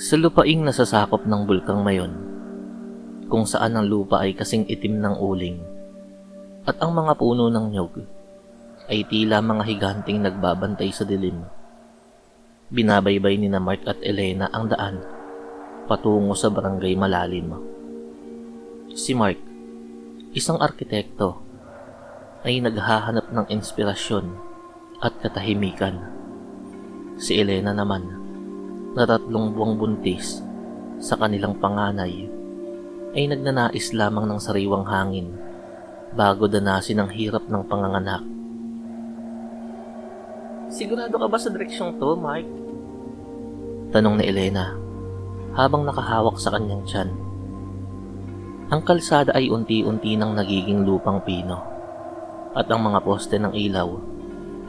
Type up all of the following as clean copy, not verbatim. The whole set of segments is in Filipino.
Sa lupaing nasasakop ng bulkang Mayon, kung saan ang lupa ay kasing itim ng uling at ang mga puno ng nyog ay tila mga higanting nagbabantay sa dilim. Binabaybay ni na Mark at Elena ang daan patungo sa barangay Malalim. Si Mark, isang arkitekto, ay naghahanap ng inspirasyon at katahimikan. Si Elena naman, na 3 buwang buntis sa kanilang panganay, ay nagnanais lamang ng sariwang hangin bago danasin ang hirap ng panganganak. Sigurado ka ba sa direksyong to, Mark? Tanong ni Elena habang nakahawak sa kanyang tiyan. Ang kalsada ay unti-unti nang nagiging lupang pino at ang mga poste ng ilaw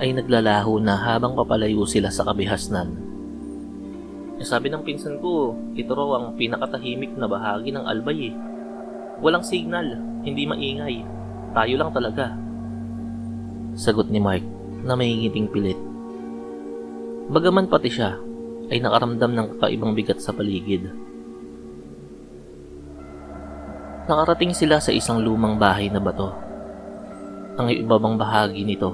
ay naglalaho na habang papalayo sila sa kabihasnan. Sabi ng pinsan ko, ito raw ang pinakatahimik na bahagi ng Albay eh. Walang signal, hindi maingay. Tayo lang talaga. Sagot ni Mark na may ngiting pilit. Bagaman pati siya ay nakaramdam ng kakaibang bigat sa paligid. Nakarating sila sa isang lumang bahay na bato. Ang ibabang bahagi nito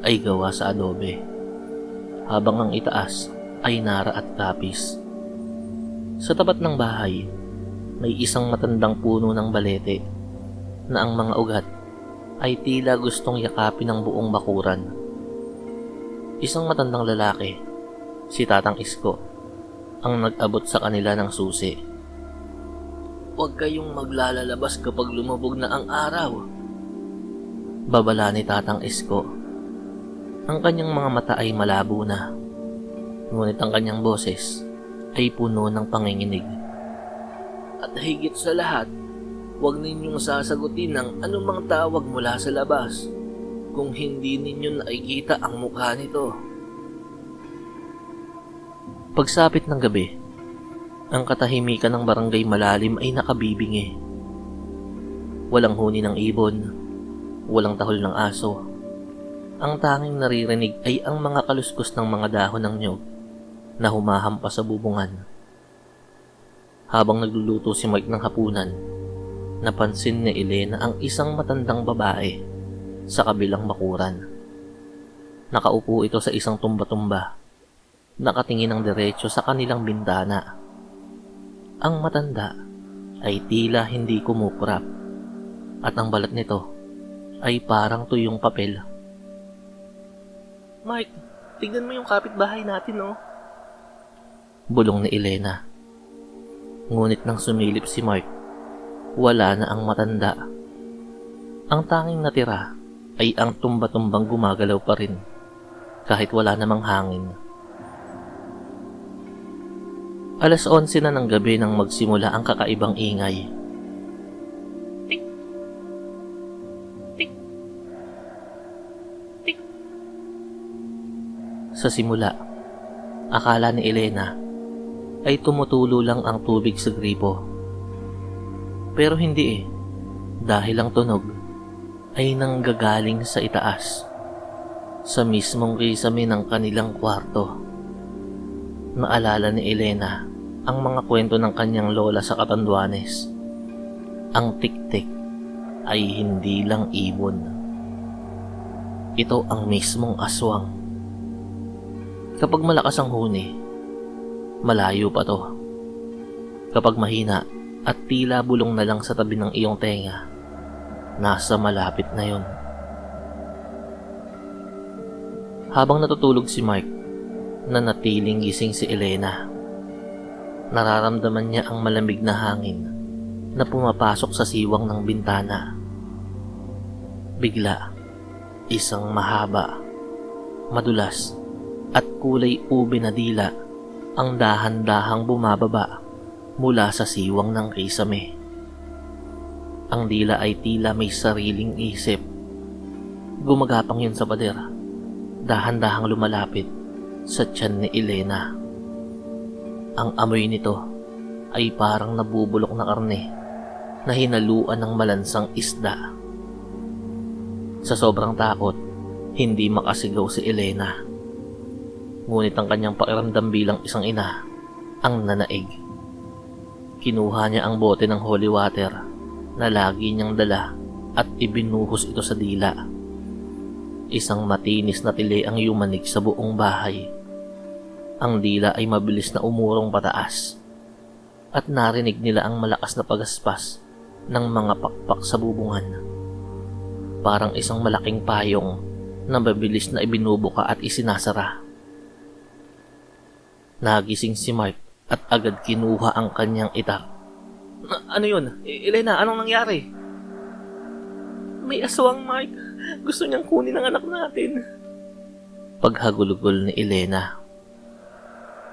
ay gawa sa adobe, habang ang itaas ay nara at kapis. Sa tapat ng bahay, may isang matandang puno ng balete na ang mga ugat ay tila gustong yakapin ng buong bakuran. Isang matandang lalaki, si Tatang Isko, ang nag-abot sa kanila ng susi. Huwag kayong maglalabas kapag lumubog na ang araw, babala ni Tatang Isko. Ang kanyang mga mata ay malabo na, ngunit ang kanyang boses ay puno ng panginginig. At higit sa lahat, huwag ninyong sasagutin ng anumang tawag mula sa labas kung hindi ninyo nakikita ang mukha nito. Pagsapit ng gabi, ang katahimikan ng barangay Malalim ay nakabibingi. Walang huni ng ibon, walang tahol ng aso. Ang tanging naririnig ay ang mga kaluskos ng mga dahon ng nyog na humahampas sa bubungan. Habang nagluluto si Mike ng hapunan, napansin ni Elena ang isang matandang babae sa kabilang bakuran. Nakaupo ito sa isang tumba-tumba, nakatingin ng diretso sa kanilang bintana. Ang matanda ay tila hindi kumukurap at ang balat nito ay parang tuyong papel. Mike, tignan mo yung kapitbahay natin, oh. Bulong ni Elena. Ngunit nang sumilip si Mark, wala na ang matanda. Ang tanging natira ay ang tumba-tumbang gumagalaw pa rin, kahit wala namang hangin. 11:00 na ng gabi nang magsimula ang kakaibang ingay. Tik! Tik! Tik! Sa simula, akala ni Elena ay tumutulo lang ang tubig sa gripo. Pero hindi eh, dahil ang tunog ay nanggagaling sa itaas, sa mismong kisame ng kanilang kwarto. Naalala ni Elena ang mga kwento ng kanyang lola sa Catanduanes. Ang tik-tik ay hindi lang ibon. Ito ang mismong aswang. Kapag malakas ang huni, malayo pa to. Kapag mahina at tila bulong na lang sa tabi ng iyong tenga, nasa malapit na yon. Habang natutulog si Mike, nanatiling gising si Elena. Nararamdaman niya ang malamig na hangin na pumapasok sa siwang ng bintana. Bigla, isang mahaba, madulas at kulay ube na dila ang dahan-dahang bumababa mula sa siwang ng kisame. Ang dila ay tila may sariling isip. Gumagapang yun sa pader, dahan-dahang lumalapit sa tiyan ni Elena. Ang amoy nito ay parang nabubulok na karne na hinaluan ng malansang isda. Sa sobrang takot, hindi makasigaw si Elena. Ngunit ang kanyang pakiramdam bilang isang ina ang nanaig. Kinuha niya ang bote ng holy water na lagi niyang dala at ibinuhos ito sa dila. Isang matinis na tili ang yumanig sa buong bahay. Ang dila ay mabilis na umurong pataas at narinig nila ang malakas na pagaspas ng mga pakpak sa bubungan. Parang isang malaking payong na mabilis na ibinubuka at isinasara. Nagising si Mark at agad kinuha ang kanyang itak. Ano yun? Elena, anong nangyari? May aswang, Mark. Gusto niyang kunin ang anak natin. Paghagulugol ni Elena.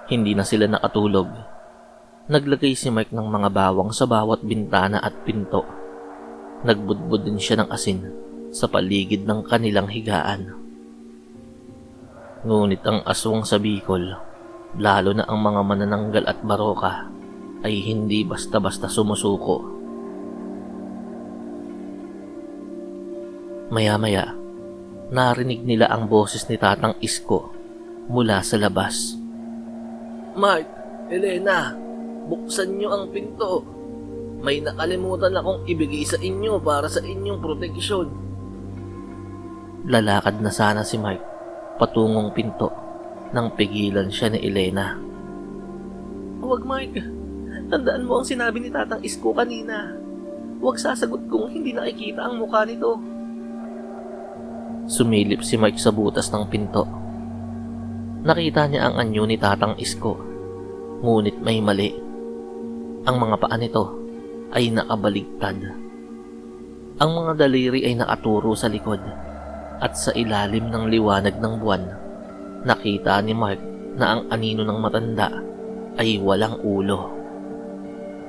Hindi na sila nakatulog. Naglagay si Mark ng mga bawang sa bawat bintana at pinto. Nagbudbud din siya ng asin sa paligid ng kanilang higaan. Ngunit ang aswang sa Bicol, lalo na ang mga manananggal at baroka, ay hindi basta-basta sumusuko. Maya-maya, narinig nila ang boses ni Tatang Isko mula sa labas. Mark, Elena, buksan niyo ang pinto. May nakalimutan akong ibigay sa inyo para sa inyong proteksyon. Lalakad na sana si Mark patungong pinto nang pigilan siya ni Elena. Huwag, Mark. Tandaan mo ang sinabi ni Tatang Isko kanina. Huwag sasagot kung hindi nakikita ang mukha nito. Sumilip si Mark sa butas ng pinto. Nakita niya ang anyo ni Tatang Isko, ngunit may mali. Ang mga paa nito ay nakabaligtad. Ang mga daliri ay nakaturo sa likod at sa ilalim ng liwanag ng buwan. Nakita ni Mark na ang anino ng matanda ay walang ulo.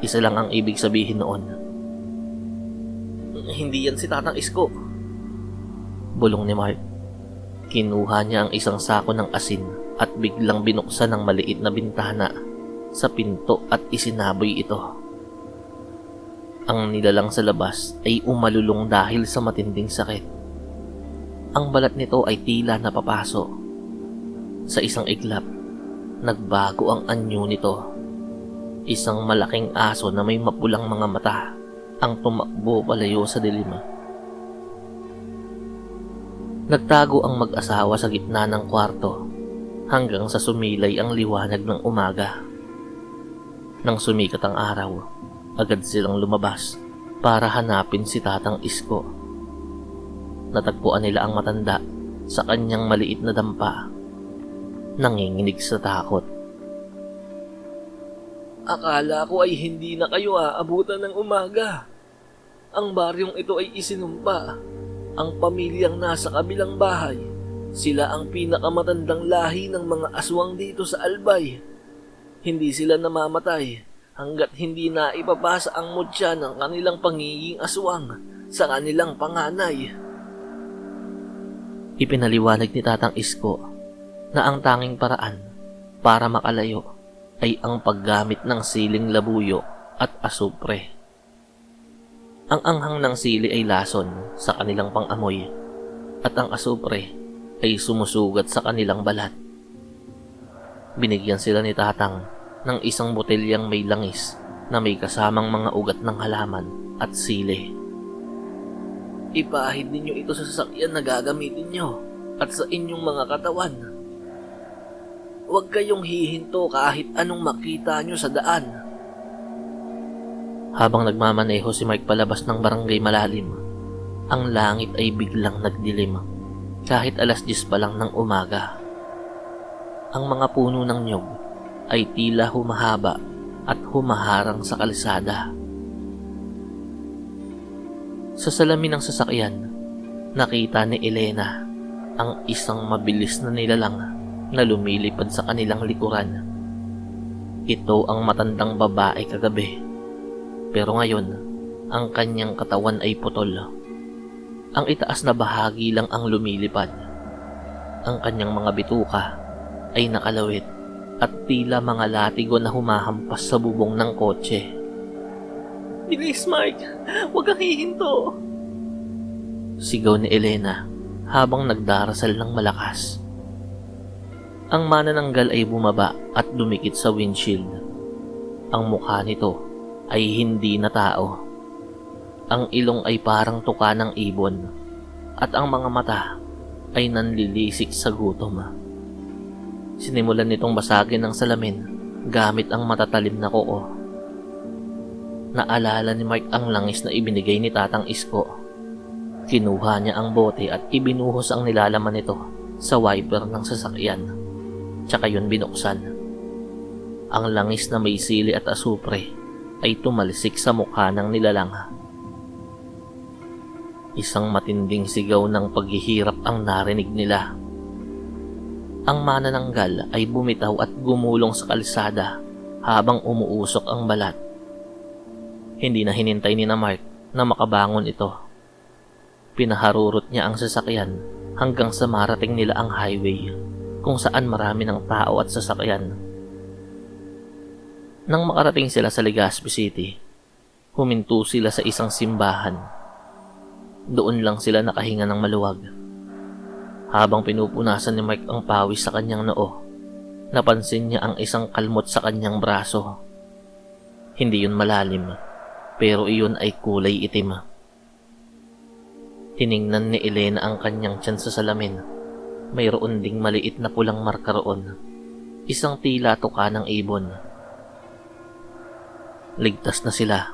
Isa lang ang ibig sabihin noon. Hindi yan si Tatang Isko. Bulong ni Mark. Kinuha niya ang isang sako ng asin at biglang binuksan ang maliit na bintana sa pinto at isinaboy ito. Ang nilalang sa labas ay umalulong dahil sa matinding sakit. Ang balat nito ay tila napapaso. Sa isang iglap, nagbago ang anyo nito. Isang malaking aso na may mapulang mga mata ang tumakbo palayo sa dilim. Nagtago ang mag-asawa sa gitna ng kwarto hanggang sa sumilay ang liwanag ng umaga. Nang sumikat ang araw, agad silang lumabas para hanapin si Tatang Isko. Natagpuan nila ang matanda sa kanyang maliit na dampa. Nanginginig sa takot. Akala ko ay hindi na kayo aabutan ng umaga. Ang baryong ito ay isinumpa. Ang pamilyang nasa kabilang bahay, sila ang pinakamatandang lahi ng mga aswang dito sa Albay. Hindi sila namamatay hanggat hindi na ipapasa ang mutya ng kanilang pangiging aswang sa kanilang panganay. Ipinaliwanag ni Tatang Isko na ang tanging paraan para makalayo ay ang paggamit ng siling labuyo at asupre. Ang anghang ng sili ay lason sa kanilang pang-amoy at ang asupre ay sumusugat sa kanilang balat. Binigyan sila ni Tatang ng isang botelyang may langis na may kasamang mga ugat ng halaman at sili. Ipahid ninyo ito sa sasakyan na gagamitin nyo at sa inyong mga katawan. Huwag kayong hihinto kahit anong makita nyo sa daan. Habang nagmamaneho si Mike palabas ng barangay Malalim, ang langit ay biglang nagdilim kahit 10:00 pa lang ng umaga. Ang mga puno ng nyog ay tila humahaba at humaharang sa kalsada. Sa salamin ng sasakyan, nakita ni Elena ang isang mabilis na nilalang na lumilipad sa kanilang likuran. Ito ang matandang babae kagabi. Pero ngayon, ang kanyang katawan ay putol. Ang itaas na bahagi lang ang lumilipad. Ang kanyang mga bituka ay nakalawit at tila mga latigo na humahampas sa bubong ng kotse. Bilis, Mike! Huwag kang hihinto! Sigaw ni Elena habang nagdarasal ng malakas. Ang manananggal ay bumaba at dumikit sa windshield. Ang mukha nito ay hindi na tao. Ang ilong ay parang tuka ng ibon at ang mga mata ay nanlilisik sa gutom. Sinimulan nitong basagin ng salamin gamit ang matatalim na kuko. Naalala ni Mark ang langis na ibinigay ni Tatang Isko. Kinuha niya ang bote at ibinuhos ang nilalaman nito sa wiper ng sasakyan. Tsaka yun binuksan. Ang langis na may sili at asupre ay tumalsik sa mukha ng nilalang. Isang matinding sigaw ng paghihirap ang narinig nila. Ang manananggal ay bumitaw at gumulong sa kalsada habang umuusok ang balat. Hindi na hinintay ni na Mark na makabangon ito. Pinaharurot niya ang sasakyan hanggang sa marating nila ang highway kung saan marami ng tao at sasakyan. Nang makarating sila sa Legazpi City, huminto sila sa isang simbahan. Doon lang sila nakahinga ng maluwag. Habang pinupunasan ni Mike ang pawis sa kanyang noo, napansin niya ang isang kalmot sa kanyang braso. Hindi yun malalim, pero iyon ay kulay itim. Tiningnan ni Elena ang kanyang tiyan sa salamin. Mayroon ding maliit na pulang marka roon. Isang tila tuka ng ibon. Ligtas na sila,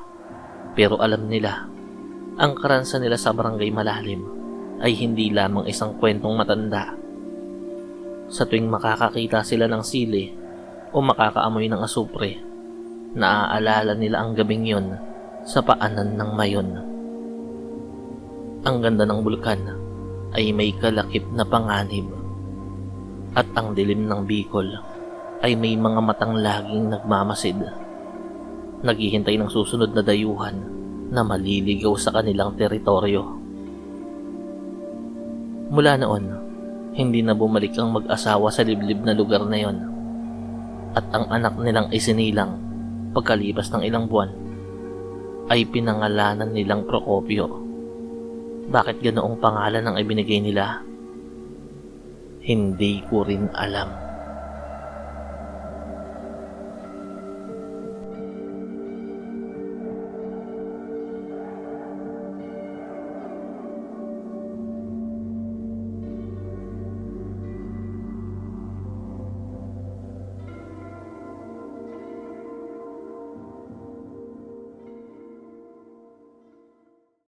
pero alam nila, ang karansa nila sa barangay Malalim ay hindi lamang isang kwentong matanda. Sa tuwing makakakita sila ng sili o makakaamoy ng asupre, naaalala nila ang gabing yon sa paanan ng Mayon. Ang ganda ng bulkan ay may kalakip na panganib at ang dilim ng Bicol ay may mga matang laging nagmamasid, naghihintay ng susunod na dayuhan na maliligaw sa kanilang teritoryo. Mula noon, hindi na bumalik ang mag-asawa sa liblib na lugar na yon, at ang anak nilang isinilang pagkalipas ng ilang buwan ay pinangalanan nilang Procopio. Bakit ganoong pangalan ang ibinigay nila? Hindi ko rin alam.